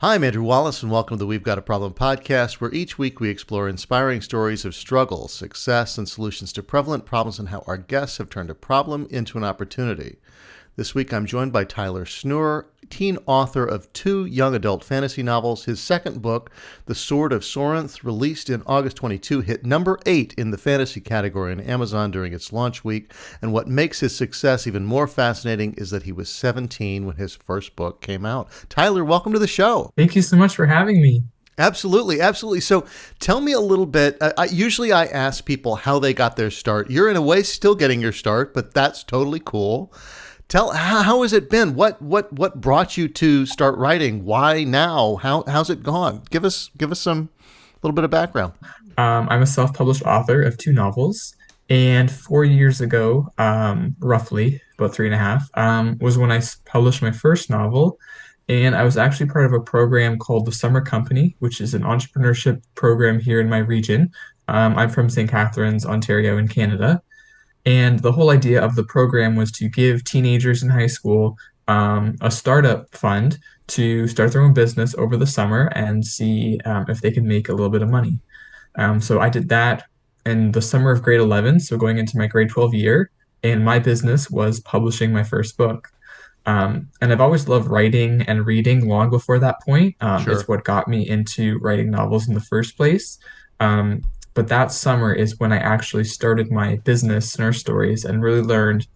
Hi, I'm Andrew Wallace, and welcome to the We've Got a Problem podcast, where each week we explore inspiring stories of struggle, success, and solutions to prevalent problems and how our guests have turned a problem into an opportunity. This week I'm joined by Tyler Snure, teen author of two young adult fantasy novels. His second book, The Sword of Sorinth, released in August 22, hit number 8 in the fantasy category on Amazon during its launch week. And what makes his success even more fascinating is that he was 17 when his first book came out. Tyler, welcome to the show. Thank you so much for having me. Absolutely, absolutely. So tell me a little bit. Usually I ask people how they got their start. You're in a way still getting your start, but that's totally cool. How has it been? What brought you to start writing? Why now? How's it gone? Give us some little bit of background. I'm a self-published author of two novels, and 4 years ago, roughly about three and a half, was when published my first novel. And I was actually part of a program called the Summer Company, which is an entrepreneurship program here in my region. I'm from St. Catharines, Ontario, in Canada. And the whole idea of the program was to give teenagers in high school a startup fund to start their own business over the summer and see if they could make a little bit of money. So I did that in the summer of grade 11, so going into my grade 12 year, and my business was publishing my first book. And I've always loved writing and reading long before that point. It's Sure. what got me into writing novels in the first place. Um, but that summer is when I actually started my business, Snure Stories, and really learned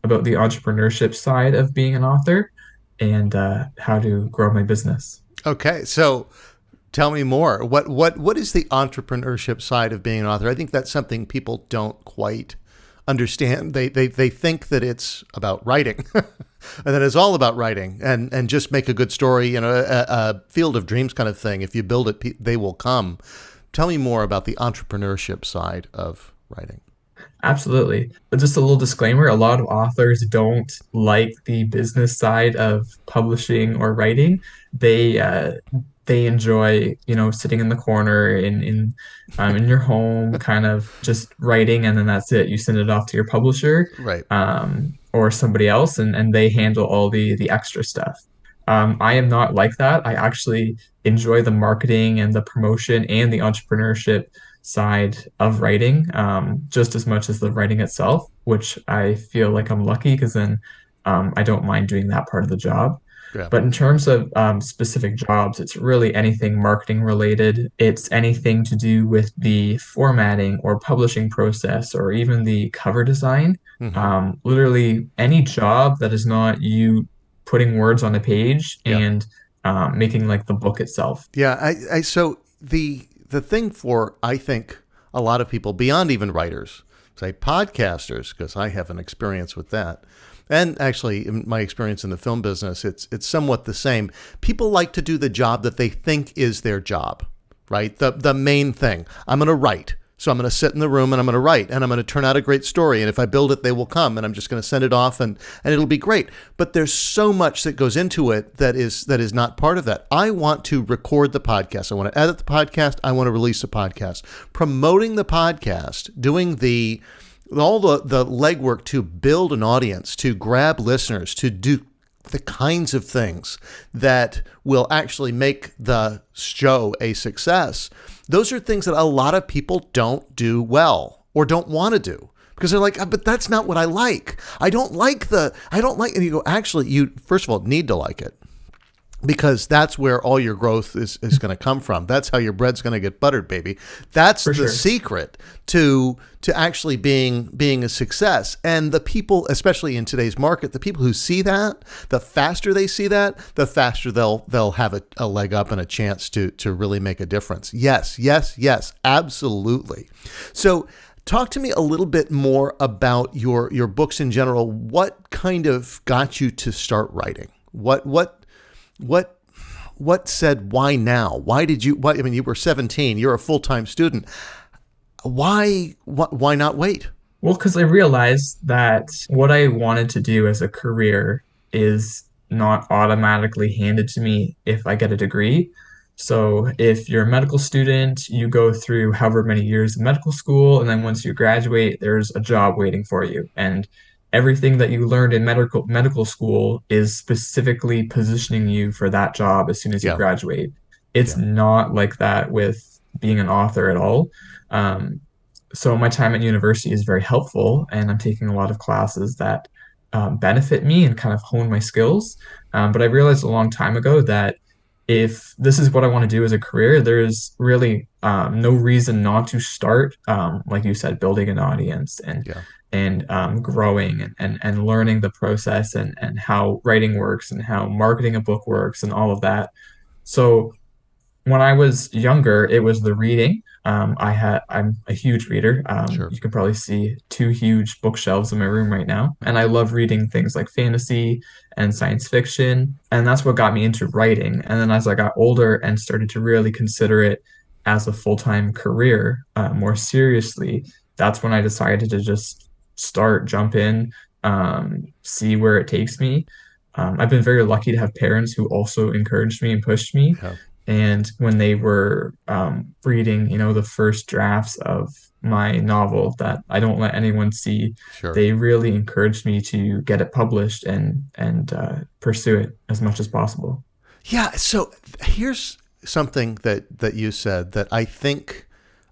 about the entrepreneurship side of being an author and how to grow my business. Okay. So tell me more. What is the entrepreneurship side of being an author? I think that's something people don't quite understand. They think that it's about writing, and that it's all about writing and just make a good story. A field of dreams kind of thing. If you build it, they will come. Tell me more about the entrepreneurship side of writing. Absolutely. But just a little disclaimer, a lot of authors don't like the business side of publishing or writing. They enjoy, sitting in the corner in your home, kind of just writing, and then that's it. You send it off to your publisher, Right. or somebody else, and they handle all the extra stuff. I am not like that. I actually enjoy the marketing and the promotion and the entrepreneurship side of writing, just as much as the writing itself, which I feel like I'm lucky because then I don't mind doing that part of the job. Yeah. But in terms of specific jobs, it's really anything marketing related. It's anything to do with the formatting or publishing process or even the cover design. Hmm. Literally any job that is not you putting words on a page Yeah. and making like the book itself. Yeah. So the thing for, I think, a lot of people beyond even writers, say podcasters, because I have an experience with that. And actually, in my experience in the film business, it's somewhat the same. People like to do the job that they think is their job, right? The main thing. I'm going to write. So I'm going to sit in the room and I'm going to write and I'm going to turn out a great story. And if I build it, they will come and I'm just going to send it off and it'll be great. But there's so much that goes into it that is not part of that. I want to record the podcast. I want to edit the podcast. I want to release the podcast. Promoting the podcast, doing all the legwork to build an audience, to grab listeners, to do the kinds of things that will actually make the show a success. Those are things that a lot of people don't do well or don't want to do because they're like, but that's not what I like. I don't like, and you go, actually, you, first of all, need to like it because that's where all your growth is going to come from. That's how your bread's going to get buttered, baby. That's For the sure. secret to actually being a success. And the people, especially in today's market, the people who see that, the faster they see that, the faster they'll have a leg up and a chance to really make a difference. Yes, yes, yes, absolutely. So talk to me a little bit more about your books in general. What kind of got you to start writing? What what said why now? Why did you? Why, I mean, you were 17. You're a full-time student. Why not wait? Well, because I realized that what I wanted to do as a career is not automatically handed to me if I get a degree. So, if you're a medical student, you go through however many years of medical school, and then once you graduate, there's a job waiting for you. And everything that you learned in medical school is specifically positioning you for that job as soon as you Yeah. graduate. It's Yeah. not like that with being an author at all. Um, so my time at university is very helpful, and I'm taking a lot of classes that benefit me and kind of hone my skills. But I realized a long time ago that if this is what I want to do as a career, there is really no reason not to start, like you said, building an audience Yeah. and growing and learning the process and how writing works and how marketing a book works and all of that. So when I was younger, it was the reading. I'm a huge reader. Sure. You can probably see two huge bookshelves in my room right now. And I love reading things like fantasy and science fiction. And that's what got me into writing. And then as I got older and started to really consider it as a full-time career, more seriously, that's when I decided to just jump in, see where it takes me. I've been very lucky to have parents who also encouraged me and pushed me. Yeah. And when they were reading, the first drafts of my novel that I don't let anyone see, Sure. they really encouraged me to get it published and pursue it as much as possible. Yeah. So here's something that you said that I think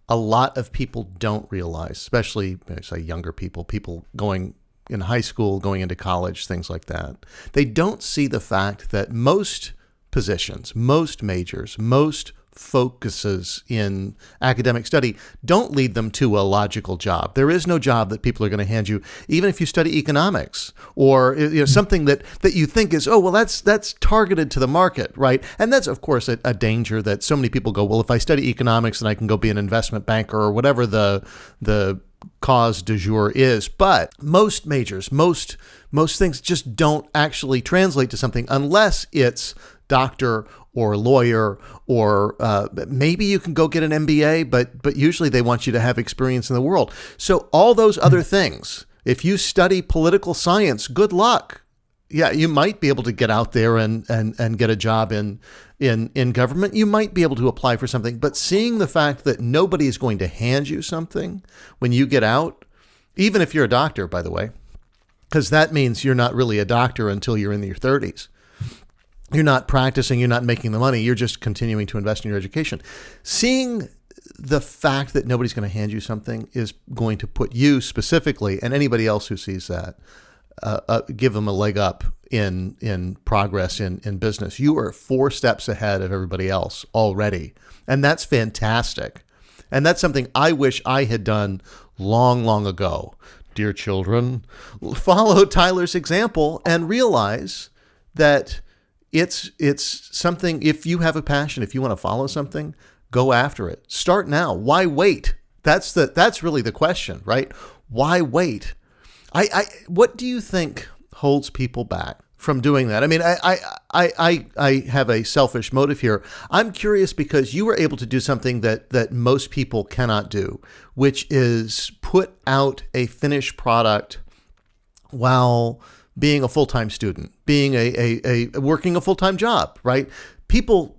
a lot of people don't realize, especially say younger people, people going in high school, going into college, things like that. They don't see the fact that most positions, most majors, most focuses in academic study don't lead them to a logical job. There is no job that people are going to hand you, even if you study economics or something that you think is, oh well, that's targeted to the market, right? And that's of course a danger that so many people go, well, if I study economics, then I can go be an investment banker or whatever the cause du jour is. But most majors, most things just don't actually translate to something unless it's doctor or lawyer or maybe you can go get an MBA, but usually they want you to have experience in the world. So all those other things, if you study political science, good luck. Yeah, you might be able to get out there and get a job in government. You might be able to apply for something, but seeing the fact that nobody is going to hand you something when you get out, even if you're a doctor, by the way, because that means you're not really a doctor until you're in your 30s. You're not practicing, you're not making the money, you're just continuing to invest in your education. Seeing the fact that nobody's going to hand you something is going to put you specifically and anybody else who sees that, give them a leg up in progress in business. You are 4 steps ahead of everybody else already. And that's fantastic. And that's something I wish I had done long, long ago. Dear children, follow Tyler's example and realize that it's something. If you have a passion, if you want to follow something, go after it. Start now. Why wait? That's really the question, right? Why wait? What do you think holds people back from doing that? I mean, I have a selfish motive here. I'm curious because you were able to do something that most people cannot do, which is put out a finished product while being a full-time student, being a working a full-time job, right? People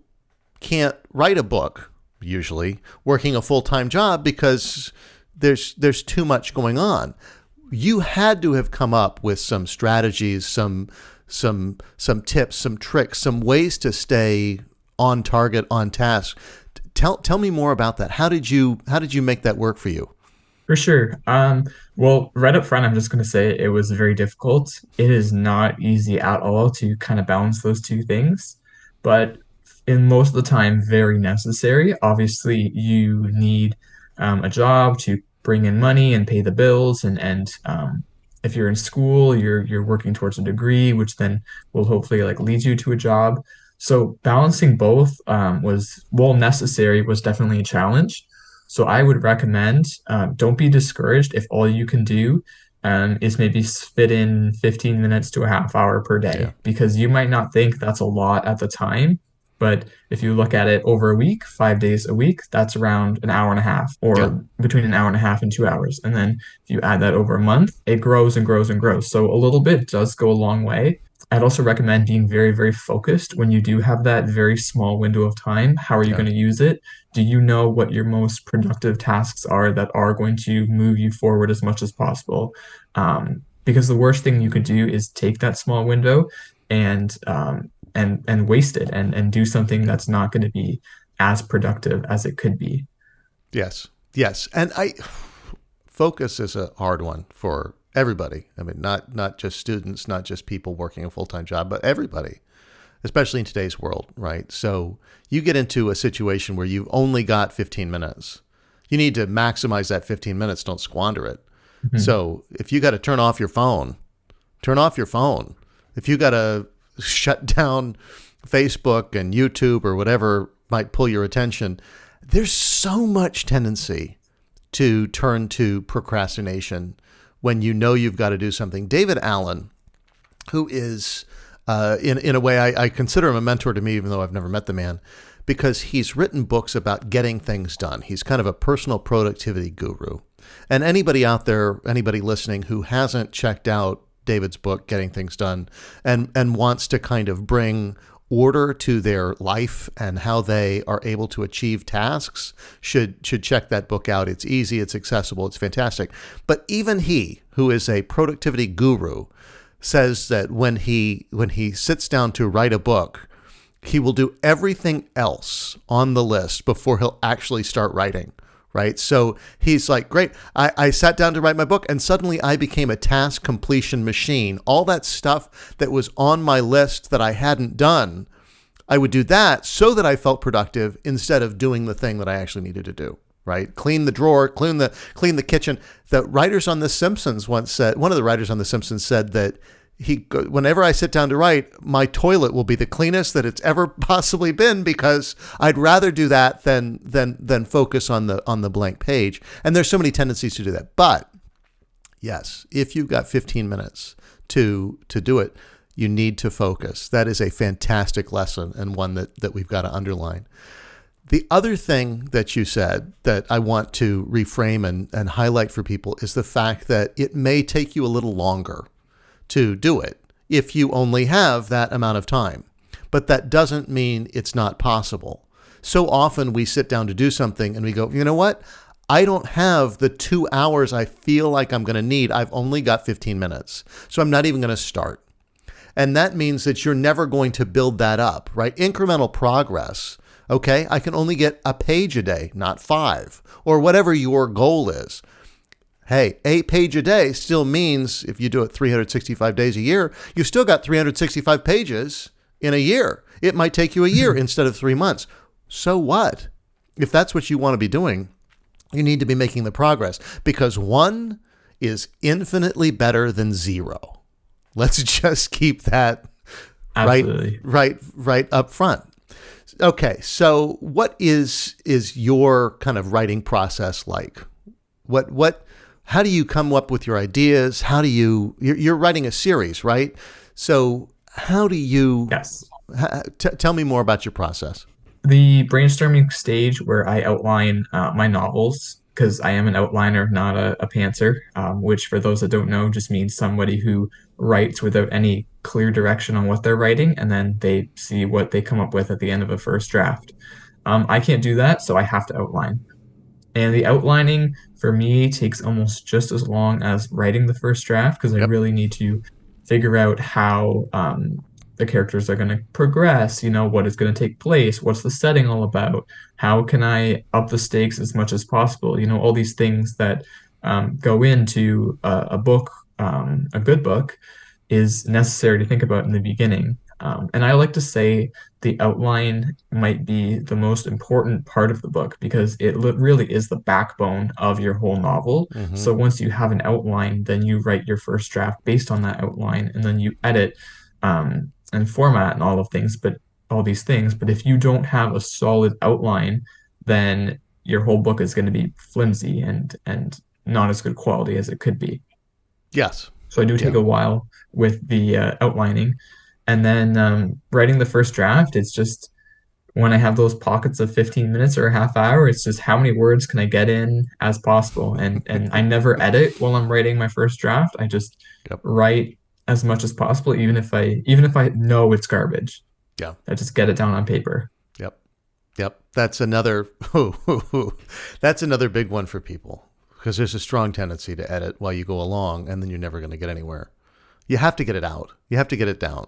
can't write a book usually working a full-time job because there's too much going on. You had to have come up with some strategies, some tips, some tricks, some ways to stay on target, on task. Tell me more about that. How did you make that work for you? For sure. Well, right up front, I'm just going to say it was very difficult. It is not easy at all to kind of balance those two things, but in most of the time, very necessary. Obviously, you need a job to bring in money and pay the bills, and if you're in school, you're working towards a degree, which then will hopefully like lead you to a job. So balancing both was, while necessary, was definitely a challenge. So I would recommend don't be discouraged if all you can do is maybe fit in 15 minutes to a half hour per Yeah. day, because you might not think that's a lot at the time. But if you look at it over a week, 5 days a week, that's around an hour and a half, Yeah. or between an hour and a half and 2 hours. And then if you add that over a month, it grows and grows and grows. So a little bit does go a long way. I'd also recommend being very, very focused when you do have that very small window of time. How are you Yeah. going to use it? Do you know what your most productive tasks are that are going to move you forward as much as possible? because the worst thing you could do is take that small window and waste it and do something Yeah. that's not going to be as productive as it could be. Yes. Yes. And focus is a hard one for everybody. I mean, not just students, not just people working a full-time job, but everybody, especially in today's world, right? So you get into a situation where you've only got 15 minutes. You need to maximize that 15 minutes. Don't squander it. Mhm. So if you got to turn off your phone, turn off your phone. If you got to shut down Facebook and YouTube or whatever might pull your attention, there's so much tendency to turn to procrastination when you know you've got to do something. David Allen, who is, in a way, I consider him a mentor to me, even though I've never met the man, because he's written books about getting things done. He's kind of a personal productivity guru. And anybody out there, anybody listening who hasn't checked out David's book, Getting Things Done, and wants to kind of bring order to their life and how they are able to achieve tasks should check that book out. It's easy, it's accessible, it's fantastic. But even he, who is a productivity guru, says that when he sits down to write a book, he will do everything else on the list before he'll actually start writing. Right. So he's like, great. I sat down to write my book and suddenly I became a task completion machine. All that stuff that was on my list that I hadn't done, I would do that so that I felt productive instead of doing the thing that I actually needed to do. Right. Clean the drawer, clean the kitchen. The writers on The Simpsons once said, one of the writers on The Simpsons said that whenever I sit down to write, my toilet will be the cleanest that it's ever possibly been because I'd rather do that than focus on the blank page. And there's so many tendencies to do that. But yes, if you've got 15 minutes to do it, you need to focus. That is a fantastic lesson and one that we've got to underline. The other thing that you said that I want to reframe and highlight for people is the fact that it may take you a little longer to do it if you only have that amount of time. But that doesn't mean it's not possible. So often we sit down to do something and we go, you know what? I don't have the 2 hours I feel like I'm going to need. I've only got 15 minutes. So I'm not even going to start. And that means that you're never going to build that up, right? Incremental progress. Okay, I can only get a page a day, not 5, or whatever your goal is. Hey, 8 pages a day still means if you do it 365 days a year, you've still got 365 pages in a year. It might take you a year instead of 3 months. So what? If that's what you want to be doing, you need to be making the progress because 1 is infinitely better than 0. Let's just keep that Absolutely. right up front. Okay, so what is your kind of writing process like? How do you come up with your ideas? How do you're writing a series, right? So how do you, Yes. tell me more about your process. The brainstorming stage where I outline my novels, because I am an outliner, not a pantser, which for those that don't know just means somebody who writes without any clear direction on what they're writing, and then they see what they come up with at the end of a first draft. I can't do that, so I have to outline. And the outlining for me takes almost just as long as writing the first draft because I Yep. really need to figure out how the characters are going to progress, what is going to take place, what's the setting all about, how can I up the stakes as much as possible, all these things that go into a book, a good book is necessary to think about in the beginning. And I like to say the outline might be the most important part of the book because it really is the backbone of your whole novel. Mm-hmm. So once you have an outline, then you write your first draft based on that outline, and then you edit and format and all these things. But if you don't have a solid outline, then your whole book is going to be flimsy and not as good quality as it could be. Yes. So I do take Yeah. a while with the outlining. And then writing the first draft, it's just when I have those pockets of 15 minutes or a half hour, it's just how many words can I get in as possible. And I never edit while I'm writing my first draft. I just Yep. write as much as possible, even if I know it's garbage. Yeah. I just get it down on paper. Yep. Yep. That's another that's another big one for people because there's a strong tendency to edit while you go along, and then you're never going to get anywhere. You have to get it out. You have to get it down.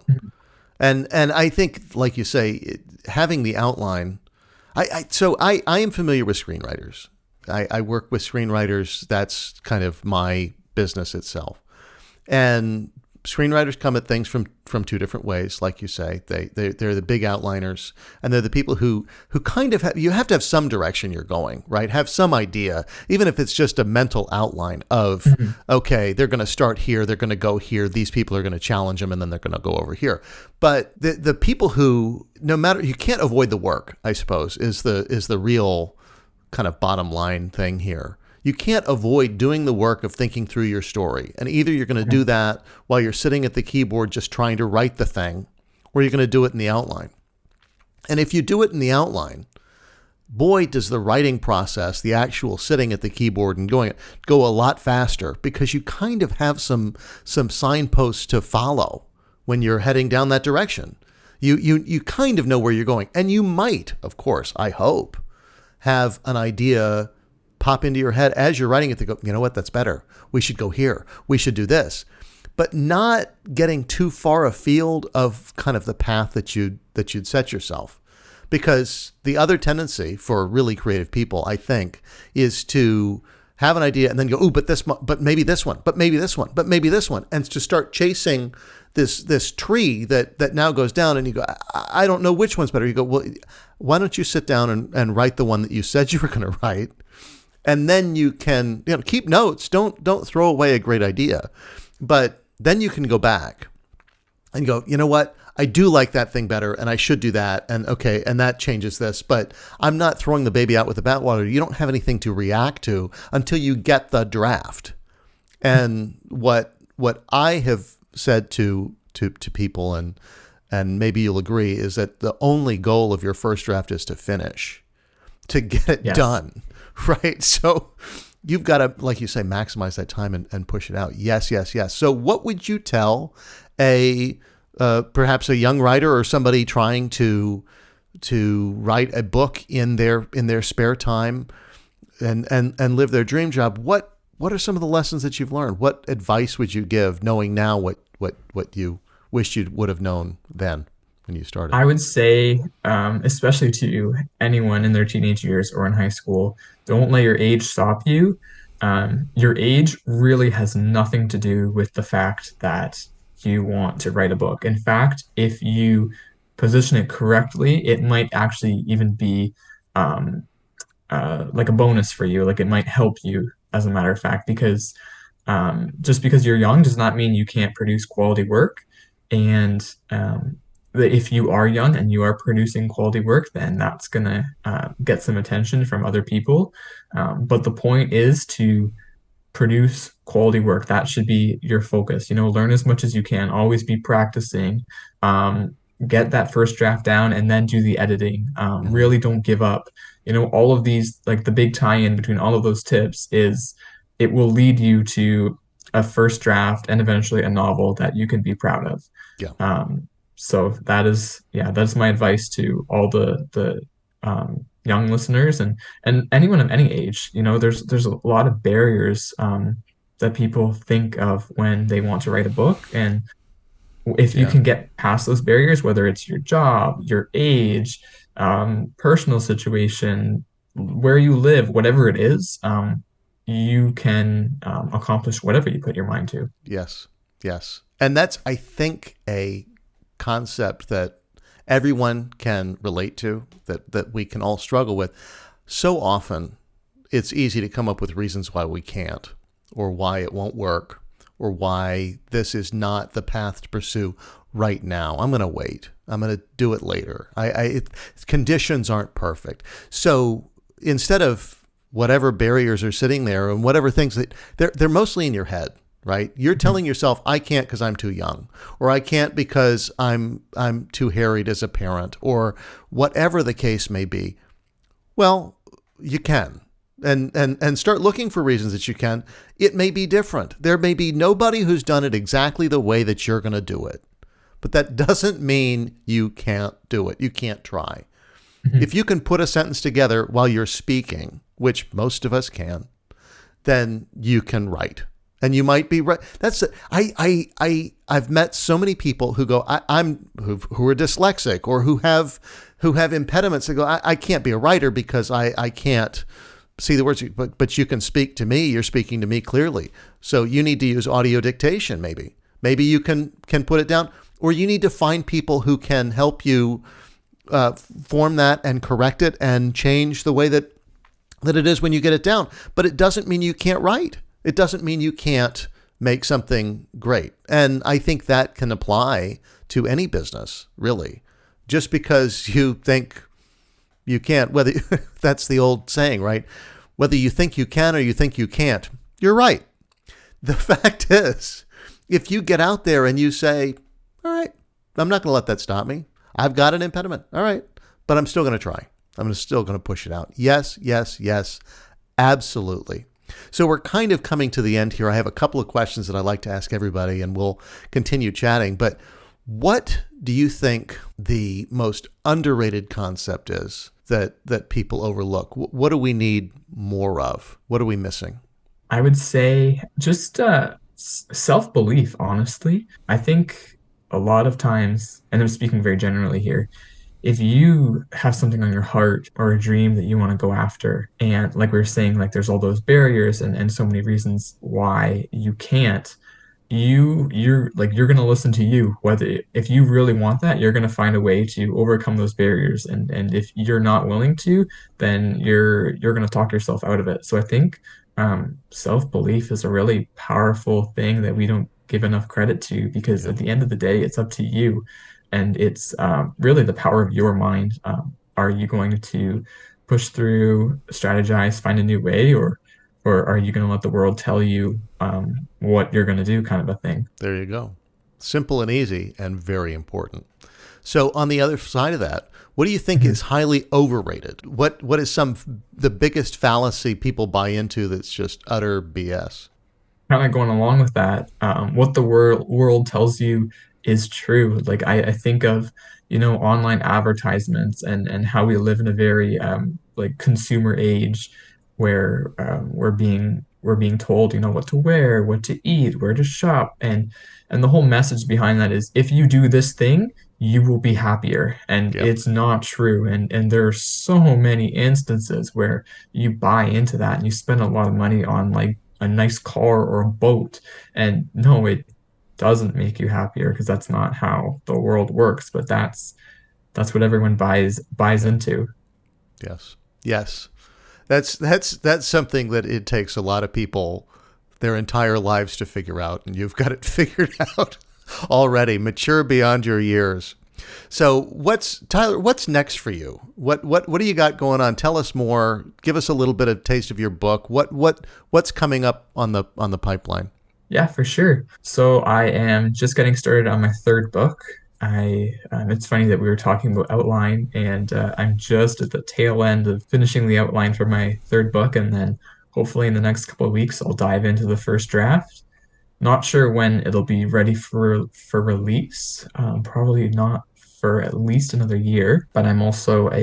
And I think, like you say, having the outline. I am familiar with screenwriters. I work with screenwriters. That's kind of my business itself. And screenwriters come at things from two different ways, like you say. They're the big outliners, and they're the people who kind of you have to have some direction you're going, right? Have some idea, even if it's just a mental outline of, okay, they're going to start here, they're going to go here, these people are going to challenge them, and then they're going to go over here. But the people who, no matter, you can't avoid the work, I suppose, is the real kind of bottom line thing here. You can't avoid doing the work of thinking through your story. And either you're going to do that while you're sitting at the keyboard just trying to write the thing, or you're going to do it in the outline. And if you do it in the outline, boy, does the writing process, the actual sitting at the keyboard and go a lot faster, because you kind of have some signposts to follow when you're heading down that direction. You kind of know where you're going. And you might, of course, I hope, have an idea pop into your head as you're writing it to go, you know what, that's better. We should go here. We should do this. But not getting too far afield of kind of the path that you'd set yourself. Because the other tendency for really creative people, I think, is to have an idea and then go, oh, but maybe this one, but maybe this one, but maybe this one. And to start chasing this tree that now goes down, and you go, I don't know which one's better. You go, well, why don't you sit down and write the one that you said you were going to write? And then you can, keep notes. Don't throw away a great idea. But then you can go back and go, you know what? I do like that thing better, and I should do that. And okay, and that changes this. But I'm not throwing the baby out with the bathwater. You don't have anything to react to until you get the draft. And what I have said to people, and maybe you'll agree, is that the only goal of your first draft is to finish, to get it done. Right. So you've got to, like you say, maximize that time and push it out. Yes, yes, yes. So what would you tell perhaps a young writer or somebody trying to write a book in their spare time and live their dream job? What are some of the lessons that you've learned? What advice would you give, knowing now what you wished you would have known then when you started? I would say, especially to anyone in their teenage years or in high school, don't let your age stop you. Your age really has nothing to do with the fact that you want to write a book. In fact, if you position it correctly, it might actually even be like a bonus for you. Like, it might help you, as a matter of fact, because just because you're young does not mean you can't produce quality work. And if you are young and you are producing quality work, then that's going to get some attention from other people. But the point is to produce quality work. That should be your focus. Learn as much as you can. Always be practicing. Get that first draft down and then do the editing. Really don't give up. All of these, like the big tie-in between all of those tips is it will lead you to a first draft and eventually a novel that you can be proud of. Yeah. So that's my advice to all the young listeners and anyone of any age. There's a lot of barriers that people think of when they want to write a book, and if you can get past those barriers, whether it's your job, your age, personal situation, where you live, whatever it is, you can accomplish whatever you put your mind to. Yes. Yes. And that's, I think, a concept that everyone can relate to, that we can all struggle with. So often it's easy to come up with reasons why we can't, or why it won't work, or why this is not the path to pursue right now. I'm going to wait. I'm going to do it later. Conditions aren't perfect. So instead of whatever barriers are sitting there and whatever things that they're mostly in your head. Right? You're telling yourself, I can't because I'm too young, or I can't because I'm too harried as a parent, or whatever the case may be. Well, you can. And start looking for reasons that you can. It may be different. There may be nobody who's done it exactly the way that you're going to do it. But that doesn't mean you can't do it. You can't try. If you can put a sentence together while you're speaking, which most of us can, then you can write. And you might be right. I've met so many people who go, who are dyslexic or who have impediments. They go, I can't be a writer because I can't see the words, but you can speak to me. You're speaking to me clearly. So you need to use audio dictation. Maybe you can put it down, or you need to find people who can help you form that and correct it and change the way that it is when you get it down. But it doesn't mean you can't write. It doesn't mean you can't make something great. And I think that can apply to any business, really. Just because you think you can't, whether that's the old saying, right? Whether you think you can or you think you can't, you're right. The fact is, if you get out there and you say, all right, I'm not going to let that stop me. I've got an impediment. All right. But I'm still going to try. I'm still going to push it out. Yes, yes, yes. Absolutely. So we're kind of coming to the end here. I have a couple of questions that I'd like to ask everybody, and we'll continue chatting. But what do you think the most underrated concept is that people overlook? What do we need more of? What are we missing? I would say just self-belief, honestly. I think a lot of times, and I'm speaking very generally here, if you have something on your heart or a dream that you want to go after, and like we were saying, like there's all those barriers and so many reasons why you can't, you're gonna listen to you. Whether if you really want that, you're gonna find a way to overcome those barriers. And if you're not willing to, then you're gonna talk yourself out of it. So I think self-belief is a really powerful thing that we don't give enough credit to, because Yeah, at the end of the day, it's up to you. And it's really the power of your mind. Are you going to push through, strategize, find a new way, or are you going to let the world tell you what you're going to do, kind of a thing? there you go. Simple and easy and very important. So on the other side of that, what do you think is highly overrated? What is the biggest fallacy people buy into that's just utter BS? Kind of going along with that, what the world tells you is true. Like I think of, online advertisements and how we live in a very like consumer age where we're being told, what to wear, what to eat, where to shop, and the whole message behind that is if you do this thing, you will be happier. And Yep. it's not true. And there are so many instances where you buy into that and you spend a lot of money on like a nice car or a boat. And no, it doesn't make you happier because that's not how the world works. But that's what everyone buys Yep. into. Yes. Yes. That's something that it takes a lot of people their entire lives to figure out, and you've got it figured out already, mature beyond your years. So Tyler, what's next for you? What do you got going on? Tell us more. Give us a little bit of taste of your book. What's coming up on the pipeline? Yeah, for sure. So I am just getting started on my third book. It's funny that we were talking about outline, and I'm just at the tail end of finishing the outline for my third book, and then hopefully in the next couple of weeks I'll dive into the first draft. Not sure when it'll be ready for release. Probably not for at least another year. But I'm also a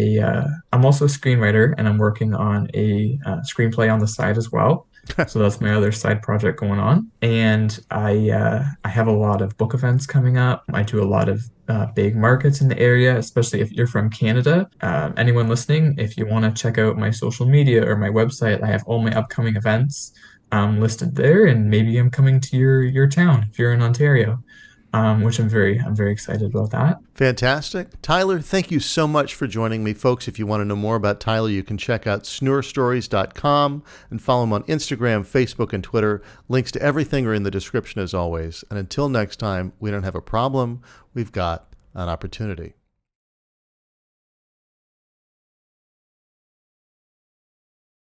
screenwriter, and I'm working on a screenplay on the side as well. So that's my other side project going on. And I have a lot of book events coming up. I do a lot of big markets in the area, especially if you're from Canada. Anyone listening, if you want to check out my social media or my website, I have all my upcoming events listed there, and maybe I'm coming to your town if you're in Ontario, which I'm very excited about that. Fantastic. Tyler, thank you so much for joining me. Folks, if you want to know more about Tyler, you can check out snurestories.com and follow him on Instagram, Facebook, and Twitter. Links to everything are in the description as always. And until next time, we don't have a problem. We've got an opportunity.